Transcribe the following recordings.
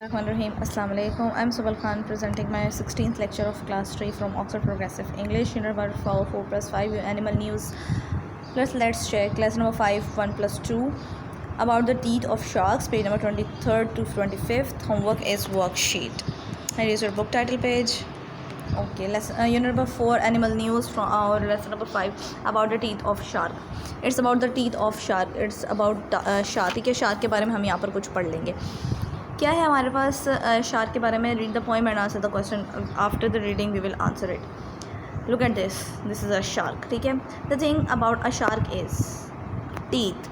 Rahim. Assalamu alaikum. I'm Subal Khan presenting my 16th lecture of class 3 from Oxford Progressive English Unit 4 plus 5 Animal News. Let's check lesson number 5 1 plus 2 about the teeth of sharks, page number 23rd to 25th. Homework is worksheet. Here is your book title page. Okay, unit number 4 Animal News from our lesson number 5 about the teeth of shark. It's about the teeth of shark. It's about shark. ठीक है, shark के बारे में हम यहाँ पर कुछ पढ़ लेंगे. क्या है हमारे पास शार्क के बारे में. Read the poem and answer the question. After the reading we will answer it. Look at this is a shark. ठीक है, the thing about a shark is teeth.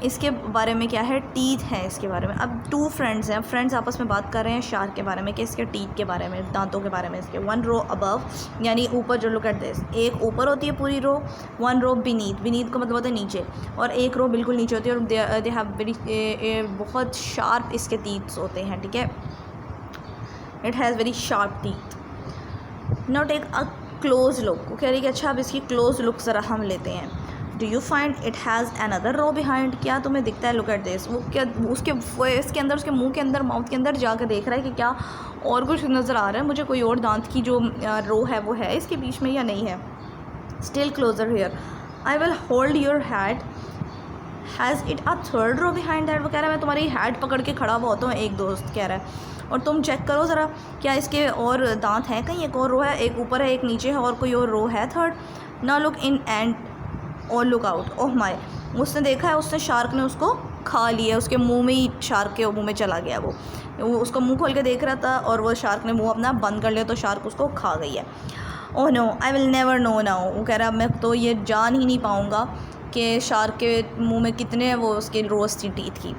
इसके बारे में क्या है, टीथ है इसके बारे में. अब टू फ्रेंड्स हैं, फ्रेंड्स आपस में बात कर रहे हैं शार्क के बारे में कि इसके टीथ के बारे में, दांतों के बारे में इसके. वन रो अबव यानी ऊपर, जो लुक एट दिस, एक ऊपर होती है पूरी रो. वन रो बीनीथ का मतलब होता है नीचे, और एक रो बिल्कुल नीचे होती है. और दे हैव वेरी बहुत शार्प इसके टीथ्स होते हैं. ठीक है, it has very sharp teeth. Now take a close look. वो कह रही है कि अच्छा अब इसकी क्लोज लुक ज़रा हम लेते हैं. Do you find it has another row behind. क्या तुम्हें दिखता है, लुक एट दिस. वो क्या उसके फेस के अंदर, उसके मुंह के अंदर, माउथ के अंदर जाकर देख रहा है कि क्या और कुछ नज़र आ रहा है मुझे, कोई और दांत की जो रो है वो है इसके बीच में या नहीं है. Still closer here. I will hold your head. Has it a third row behind that. वो कह रहा है मैं तुम्हारी हैड पकड़ के खड़ा हुआ होता हूँ, एक दोस्त कह रहा है, और तुम चेक करो ज़रा क्या इसके और दांत हैं कहीं. एक और रो है, एक ऊपर है एक नीचे है, और कोई और रो है थर्ड. ना लुक इन एंड और लुक आउट. Oh my. उसने देखा है, उसने शार्क ने उसको खा लिया. उसके मुंह में ही, शार्क के मुंह में चला गया. वो उसका मुंह खोल के देख रहा था और वो शार्क ने मुंह अपना बंद कर लिया, तो शार्क उसको खा गई है. Oh no, I will never know now. वो कह रहा मैं तो ये जान ही नहीं पाऊँगा कि शार्क के मुंह में कितने वो उसके रोज थी टीथ की.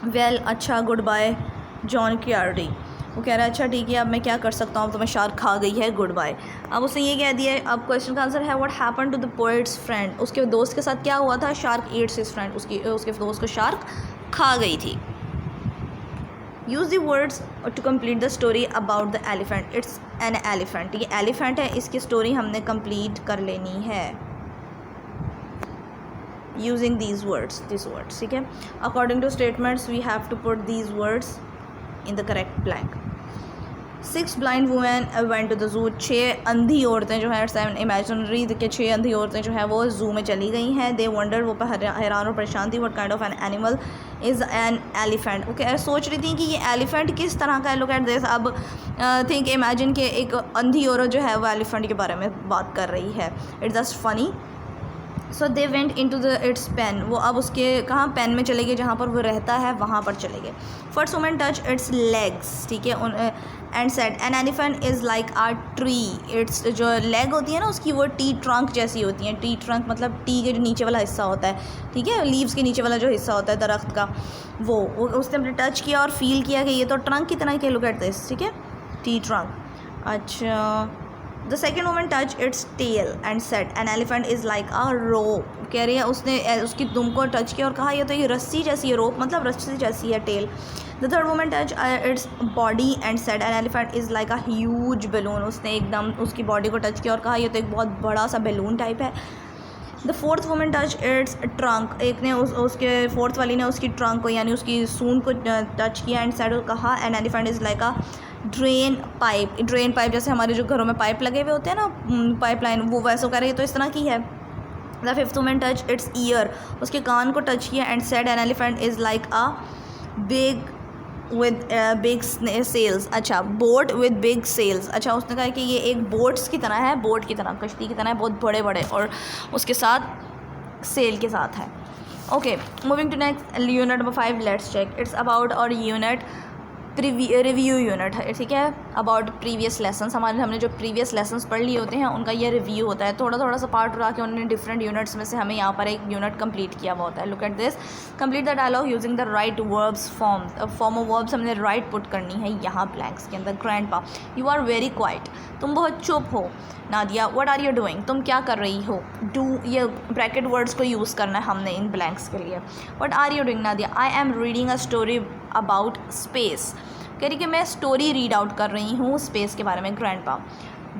वेल अच्छा, गुड बाय जॉन क्यार्डी. वो कह रहा है अच्छा ठीक है, अब मैं क्या कर सकता हूँ, अब तो मैं शार्क खा गई है, गुड बाय. अब उसने ये कह दिया है. अब क्वेश्चन का आंसर है what happen to the poet's friend. उसके दोस्त के साथ क्या हुआ था, शार्क एट्स हिज फ्रेंड. उसके दोस्त को शार्क खा गई थी. Use the words to complete the story about the elephant. It's an elephant. ये एलिफेंट है, इसकी स्टोरी हमने कंप्लीट कर लेनी है यूजिंग दीज वर्ड्स. ठीक है, according to statements we have to put these words in the correct blank. 6 blind women went to the zoo. 6 अंधी औरतें जो है, 7 imaginary के 6 अंधी औरतें जो है वो जू में चली गई हैं. They wondered, वो हैरान और परेशान थी. What kind of an animal is an elephant. Okay, सोच रही थी कि ये एलिफेंट किस तरह का है. Look at this. अब थिंक इमेजिन के एक अंधी औरत जो है वो एलिफेंट के बारे में बात कर रही है. It's just funny. So they went in to the its pen. वो अब उसके कहाँ पेन में चले गए, जहाँ पर वो रहता है वहाँ पर चले गए. First woman touch its legs. ठीक है, and said an elephant is like a tree. Its जो लेग होती है ना उसकी, वो टी ट्रंक जैसी होती है. टी ट्रंक मतलब टी के जो नीचे वाला हिस्सा होता है, ठीक है, लीव्स के नीचे वाला जो हिस्सा होता है दरख्त का, वो उसने अपने टच किया और फील किया कि ये तो ट्रंक की तरह के. Look at this. ठीक है, टी ट्रंक. अच्छा, the second woman touch its tail and set an elephant is like a rope. कह रही है उसने उसकी दुम को टच किया और कहा ये तो ये रस्सी जैसी है. रोप मतलब रस्सी जैसी है, tail. The third woman touch its body and set an elephant is like a huge balloon. उसने एकदम उसकी बॉडी को टच किया और कहा ये तो एक बहुत बड़ा सा बैलून टाइप है. The fourth woman touch it's trunk. एक ने उसके फोर्थ वाली ने उसकी ट्रंक को यानी उसकी सूंड को टच किया एंड सेट और कहा N elephant is like a drain pipe. Drain pipe जैसे हमारे जो घरों में पाइप लगे हुए होते हैं ना, पाइपलाइन, वो वैसे कह रही है तो इस तरह की है. The fifth woman touch its ear. उसके कान को टच किया and said an elephant is like a big with big sails. अच्छा, बोट विद बिग सेल्स. अच्छा, उसने कहा कि ये एक बोट्स की तरह है, बोट की तरह, कश्ती की तरह है, बहुत बड़े बड़े, और उसके साथ सेल के साथ है. Okay, moving to next unit number 5. Let's check. It's about our unit review unit है. ठीक है, अबाउट प्रीवियस लेसन्स. हमने जो प्रीवियस लेसन्स पढ़ लिए होते हैं उनका ये रिव्यू होता है. थोड़ा थोड़ा सा पार्ट उठा के उन्होंने डिफरेंट यूनिट्स में से हमें यहाँ पर एक यूनिट कंप्लीट किया हुआ होता है. Look at this. Complete the dialogue using the right verbs form. Form of verbs हमने राइट पुट करनी है यहाँ ब्लैंक्स के अंदर. Grandpa, you are very quiet. तुम बहुत चुप हो. Nadia, what are you doing. तुम क्या कर रही हो. डू, ये ब्रैकेट वर्ड्स को यूज़ करना है हमने इन ब्लैंक्स के लिए. What are you doing. Nadia, I am reading a story about space. कह रही कि मैं स्टोरी रीड आउट कर रही हूँ स्पेस के बारे में. Grandpa,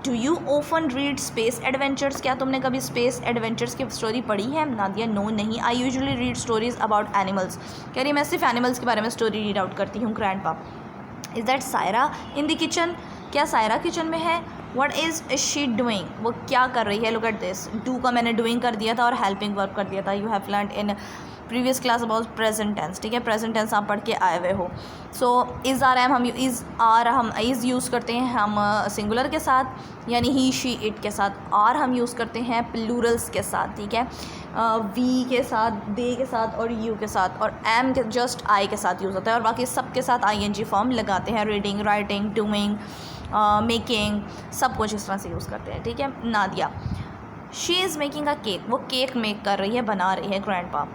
do you often read space adventures. क्या तुमने कभी स्पेस एडवेंचर्स की स्टोरी पढ़ी है. नादिया, नो नहीं. I usually read stories about animals. कह रही मैं सिर्फ एनिमल्स के बारे में स्टोरी रीड आउट करती हूँ. Grandpa, is that Saira in the kitchen, क्या सायरा किचन में है? व्हाट इज़ शी डूइंग, वो क्या कर रही है? लुक एट दिस, डू का मैंने डूइंग कर दिया था और हेल्पिंग वर्ब कर दिया था। You have learned in previous class about present tense, ठीक है, प्रेजेंट टेंस आप पढ़ के आए हुए हो। सो इज़ आर एम, हम इज़ यूज़ करते हैं हम सिंगुलर के साथ, यानी ही शी इट के साथ। आर हम यूज़ करते हैं प्लूरल्स के साथ, ठीक है, वी के साथ, दे के साथ और यू के साथ, और एम के जस्ट आई के साथ यूज़ होता है, और बाकी सब के साथ ING फॉर्म लगाते हैं। रीडिंग, राइटिंग, डूइंग, मेकिंग, सब कुछ इस तरह से यूज़ करते हैं, ठीक है। Nadia, she is making a cake, वो केक मेक कर रही है, बना रही है grandpa.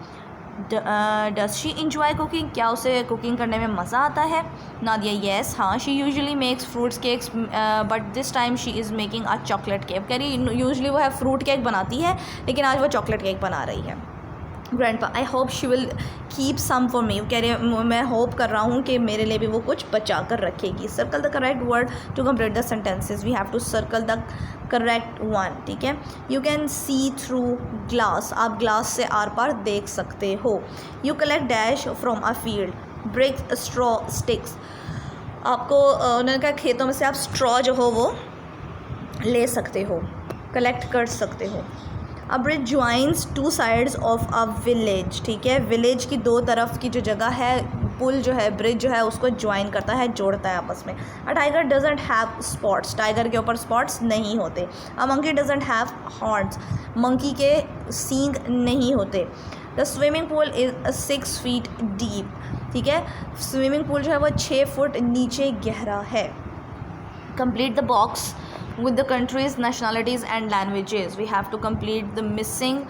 Does she enjoy cooking, क्या उसे कुकिंग करने में मज़ा आता है? नादिया, येस, हाँ, she usually makes fruits cakes but this time she is making a chocolate cake. कह रही यूजुअली वो है फ्रूट केक बनाती है, लेकिन आज वो चॉकलेट केक बना रही है। Grandpa, I hope she will keep some for me, कह रहे मैं होप कर रहा हूँ कि मेरे लिए भी वो कुछ बचा कर रखेगी। Circle the correct word to complete the sentences, we have to circle the correct one, ठीक है। You can see through glass, आप ग्लास से आर पार देख सकते हो। You collect dash from a field, break straw sticks, आपको उन्होंने कहा खेतों में से आप स्ट्रॉ जो हो वो ले सकते हो, कलेक्ट कर सकते हो। अ bridge joins two sides of a village, ठीक है, विलेज की दो तरफ की जो जगह है, पुल जो है, ब्रिज जो है, उसको ज्वाइन करता है, जोड़ता है आपस में। A tiger doesn't have spots, tiger के ऊपर स्पॉट्स नहीं होते। A monkey doesn't have horns, monkey के सींग नहीं होते। The swimming pool is 6 feet deep, ठीक है, स्विमिंग पूल जो है वो 6 फुट नीचे गहरा है। Complete the box with the countries, nationalities and languages, we have to complete the missing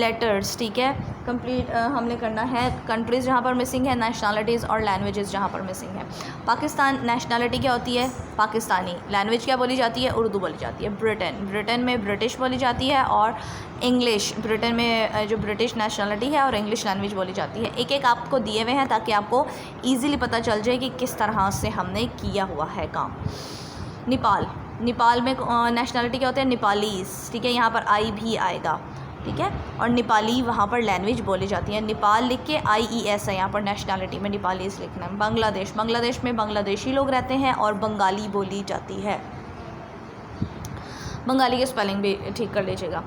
letters, ठीक है। कंप्लीट हमने करना है कंट्रीज़ जहाँ पर मिसिंग है, नेशनलिटीज़ और लैंग्वेजेस जहाँ पर मिसिंग है। पाकिस्तान, नेशनलिटी क्या होती है? पाकिस्तानी। लैंग्वेज क्या बोली जाती है? उर्दू बोली जाती है। ब्रिटेन, ब्रिटेन में ब्रिटिश बोली जाती है, और इंग्लिश, ब्रिटेन में जो ब्रिटिश नेशनलिटी है और इंग्लिश लैंग्वेज बोली जाती है। एक एक आपको दिए हुए हैं ताकि आपको ईज़िली पता चल जाए कि किस तरह से हमने किया हुआ है काम। नेपाल, नेपाल में नेशनलिटी क्या होते हैं? नेपालीज़, ठीक है, यहाँ पर आई भी आएगा, ठीक है, और नेपाली वहाँ पर लैंग्वेज बोली जाती है। नेपाल लिख के IES है यहाँ पर, नेशनलिटी में नेपालीज़ लिखना है। बांग्लादेश, बांग्लादेश में बांग्लादेशी लोग रहते हैं और बंगाली बोली जाती है। बंगाली की स्पेलिंग भी ठीक कर लीजिएगा।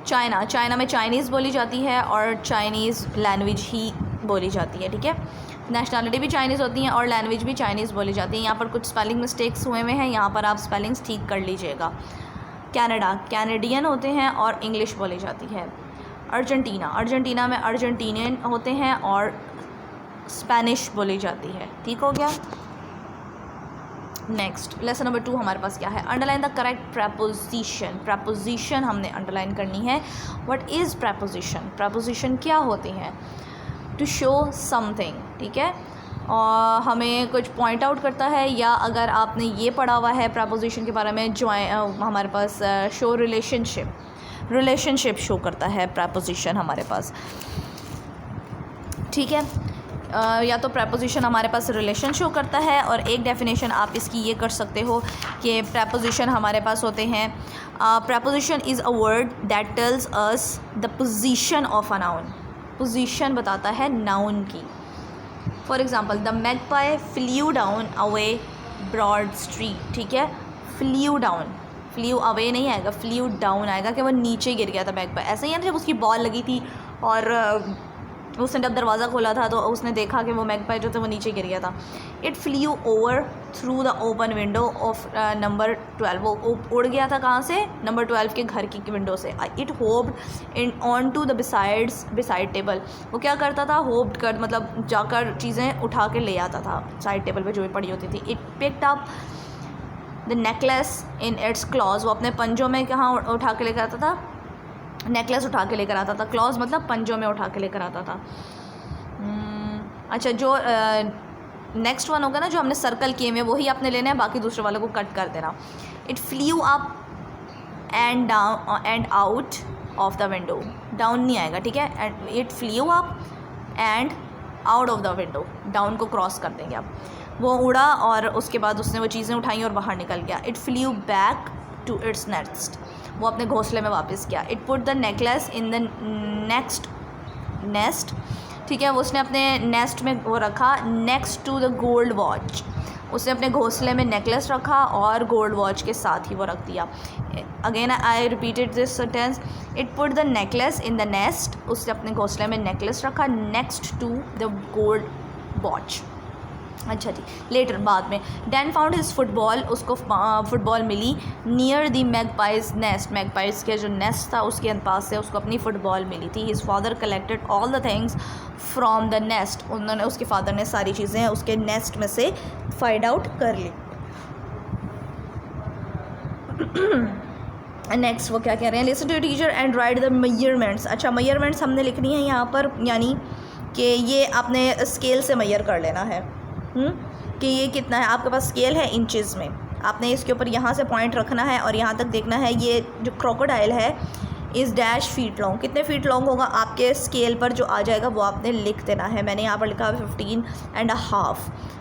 चाइना, चाइना में चाइनीज़ बोली जाती है और चाइनीज़ लैंग्वेज ही बोली जाती है, ठीक है। नेशनलिटी भी चाइनीज़ होती हैं और लैंग्वेज भी चाइनीज़ बोली जाती है। यहाँ पर कुछ स्पेलिंग मिस्टेक्स हुए हैं, यहाँ पर आप स्पेलिंग्स ठीक कर लीजिएगा। कनाडा, कैनेडियन होते हैं और इंग्लिश बोली जाती है। अर्जेंटीना, अर्जेंटीना में अर्जेंटीनियन होते हैं और स्पेनिश बोली जाती है, ठीक हो गया। नेक्स्ट लेसन नंबर 2 हमारे पास क्या है? Underline the correct preposition, preposition हमने अंडरलाइन करनी है। व्हाट इज़ प्रपोजिशन, प्रपोजिशन क्या होती हैं? टू शो समथिंग, ठीक है, और हमें कुछ पॉइंट आउट करता है, या अगर आपने ये पढ़ा हुआ है प्रपोजिशन के बारे में, हमारे पास शो रिलेशनशिप, रिलेशनशिप शो करता है प्रपोजिशन हमारे पास, ठीक है। या तो प्रपोजिशन हमारे पास रिलेशन शो करता है, और एक डेफिनेशन आप इसकी ये कर सकते हो कि प्रपोजिशन हमारे पास होते हैं, preposition is a word that tells us the position of a noun, position बताता है नाउन की। For example, the magpie flew down away broad street, ठीक है, फ्ल्यू डाउन, फ्ल्यू अवे नहीं आएगा, फ्ल्यू डाउन आएगा कि वो नीचे गिर गया था मैगपाई। ऐसे ही है ना, जब उसकी बॉल लगी थी और उसने जब दरवाज़ा खोला था तो उसने देखा कि वो मैगपाई जो था वो नीचे गिर गया था। It flew over through the open window of number 12, वो उड़ गया था कहाँ से? नंबर 12 के घर की विंडो से। It hopped in on to the beside table, वो क्या करता था? होप्ड कर मतलब जाकर चीज़ें उठा के ले आता था साइड टेबल पे जो भी पड़ी होती थी। It picked up the necklace in its clause, वो अपने पंजों में कहाँ उठा के लेकर आता था? नेकलेस उठा के लेकर आता था। क्लॉज मतलब पंजों में उठा के लेकर आता था। अच्छा, जो नेक्स्ट वन होगा ना, जो हमने सर्कल किए में, वही आपने लेना है, बाकी दूसरे वालों को कट कर देना। It flew up and down and out of the window, down नहीं आएगा, ठीक है। It flew up and out of the window, down को क्रॉस कर देंगे आप। वो उड़ा और उसके बाद उसने वो चीज़ें उठाई और बाहर निकल गया। It flew back to its nest, वो अपने घोंसले में वापस गया। It put the necklace in the nest, ठीक है, वो उसने अपने नेस्ट में वो रखा। Next to the gold watch, उसने अपने घोंसले में नेकलेस रखा और गोल्ड वॉच के साथ ही वो रख दिया। Again I repeated this sentence, it put the necklace in the nest, उसने अपने घोंसले में नेकलेस रखा next to the gold watch. अच्छा जी, लेटर बाद में, डैन फाउंड हिज फुटबॉल, उसको फुटबॉल मिली near the magpie's nest, magpies के जो नेस्ट था उसके पास से उसको अपनी फुटबॉल मिली थी। His father collected all the things from the nest, उन्होंने उसके फादर ने सारी चीज़ें उसके नेस्ट में से फाइंड आउट कर ली। नेक्स्ट वो क्या कह रहे हैं, listen to teacher and write the measurements. अच्छा, मेजरमेंट्स हमने लिखनी है यहाँ पर, यानी कि ये आपने स्केल से मेजर कर लेना है कि ये कितना है। आपके पास स्केल है इंचेस में, आपने इसके ऊपर यहाँ से पॉइंट रखना है और यहाँ तक देखना है ये जो क्रोकोडाइल है इस डैश फीट लॉन्ग, कितने फीट लॉन्ग होगा आपके स्केल पर जो आ जाएगा वो आपने लिख देना है। मैंने यहाँ पर लिखा है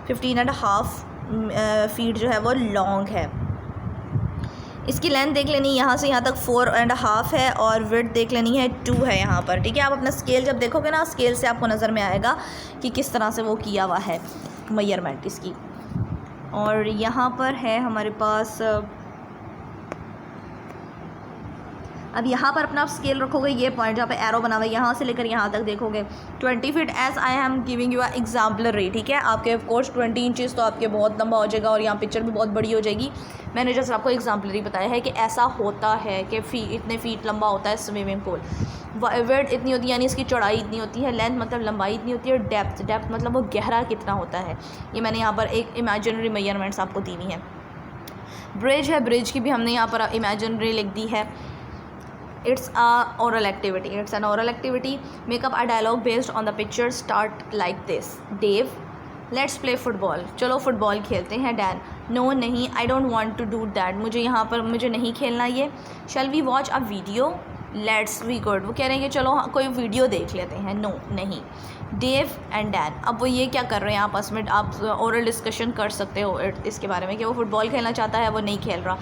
15.5 फीट जो है वो लॉन्ग है। इसकी लेंथ देख लेनी, यहाँ से यहाँ तक 4.5 है और विड्थ देख लेनी है 2 है यहाँ पर, ठीक है। आप अपना स्केल जब देखोगे ना, स्केल से आपको नज़र में आएगा कि किस तरह से वो किया हुआ है मेजरमेंट इसकी। और यहाँ पर है हमारे पास, अब यहाँ पर अपना आप स्केल रखोगे, ये पॉइंट जहाँ पे एरो बना हुआ है यहाँ से लेकर यहाँ तक देखोगे 20 feet, as I am giving you exemplary, ठीक है। आपके ऑफ कोर्स 20 इंचज़ तो आपके बहुत लंबा हो जाएगा और यहाँ पिक्चर भी बहुत बड़ी हो जाएगी। मैंने जस्ट आपको एग्जाम्पलरी बताया है कि ऐसा होता है कि इतने फीट लंबा होता है स्विमिंग पूल, विड्थ इतनी होती है यानी इसकी चौड़ाई इतनी होती है, लेंथ मतलब लंबाई इतनी होती है, डेप्थ मतलब वो गहरा कितना होता है। ये मैंने यहाँ पर एक इमेजिनरी मेजरमेंट्स आपको दी हुई है। ब्रिज है, ब्रिज की भी हमने यहाँ पर इमेजिनरी लिख दी है। It's a oral activity. It's an oral activity. Make up a dialogue based on the picture. Start like this. Dave, let's play football. चलो फुटबॉल खेलते हैं। Dan, no नहीं, I don't want to do that. मुझे यहाँ पर मुझे नहीं खेलना ये। Shall we watch a video? Let's be good. वो कह रहे हैं कि चलो कोई वीडियो देख लेते हैं। No नहीं। Dave and Dan, अब वो ये क्या कर रहे हैं आपस में, आप ओरल डिस्कशन कर सकते हो इसके बारे में कि वो फुटबॉल खेलना चाहता है, वो नहीं खेल रहा।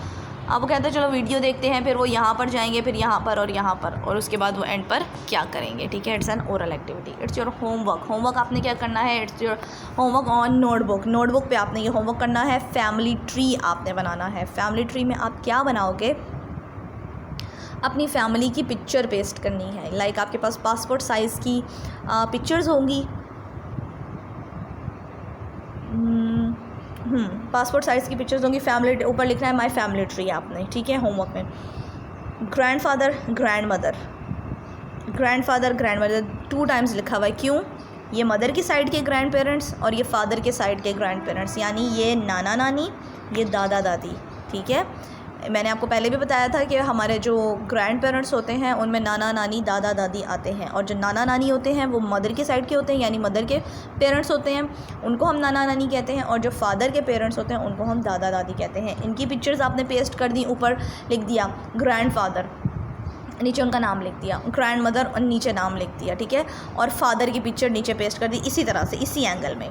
अब वो कहते हैं चलो वीडियो देखते हैं, फिर वो यहाँ पर जाएंगे, फिर यहाँ पर और यहाँ पर, और उसके बाद वो एंड पर क्या करेंगे, ठीक है। It's an oral activity. It's your homework. Homework आपने क्या करना है, it's your homework on notebook. Notebook पे आपने ये होमवर्क करना है। फैमिली ट्री आपने बनाना है। फैमिली ट्री में आप क्या बनाओगे, अपनी फैमिली की पिक्चर पेस्ट करनी है। लाइक आपके पास पासपोर्ट साइज़ की पिक्चर्स होंगी, पासपोर्ट साइज़ की पिक्चर्स होंगी। फैमिली ऊपर लिखना है माय फैमिली ट्री आपने, ठीक है, होमवर्क में। Grandfather grandmother, grandfather grandmother 2 times लिखा हुआ है। क्यों, ये मदर की साइड के ग्रैंड पेरेंट्स और ये फादर के साइड के ग्रैंड पेरेंट्स, यानी ये नाना नानी, ये दादा दादी, ठीक है। मैंने आपको पहले भी बताया था कि हमारे जो ग्रैंड पेरेंट्स होते हैं उनमें नाना नानी दादा दादी आते हैं, और जो नाना नानी होते हैं वो मदर के साइड के होते हैं, यानी मदर के पेरेंट्स होते हैं, उनको हम नाना नानी कहते हैं, और जो फादर के पेरेंट्स होते हैं उनको हम दादा दादी कहते हैं। इनकी पिक्चर्स आपने पेस्ट कर दी, ऊपर लिख दिया ग्रैंड फादर, नीचे उनका नाम लिख दिया, ग्रैंड मदर और नीचे नाम लिख दिया, ठीक है। और फादर की पिक्चर नीचे पेस्ट कर दी इसी तरह से, इसी एंगल में,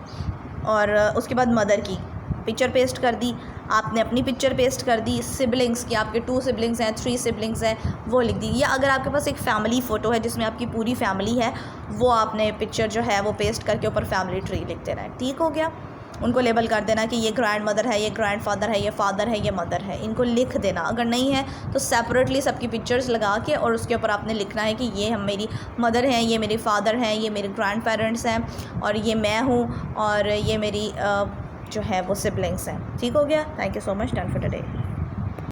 और उसके बाद मदर की पिक्चर पेस्ट कर दी, आपने अपनी पिक्चर पेस्ट कर दी, सिबलिंग्स की, आपके 2 सिबलिंग्स हैं, 3 सिबलिंग्स हैं, वो लिख दी। या अगर आपके पास एक फ़ैमिली फ़ोटो है जिसमें आपकी पूरी फैमिली है, वो आपने पिक्चर जो है वो पेस्ट करके ऊपर फैमिली ट्री लिख देना है, ठीक हो गया। उनको लेबल कर देना कि ये ग्रैंड मदर है, ये ग्रैंड फादर है, ये फादर है, ये मदर है, इनको लिख देना। अगर नहीं है तो सेपरेटली सबकी पिक्चर्स लगा के और उसके ऊपर आपने लिखना है कि ये हम मेरी मदर हैं, ये मेरे फादर हैं, ये मेरे ग्रैंड पेरेंट्स हैं, और ये मैं हूँ, और ये मेरी जो है वो सिबलिंग्स हैं, ठीक हो गया। Thank you so much, done for today.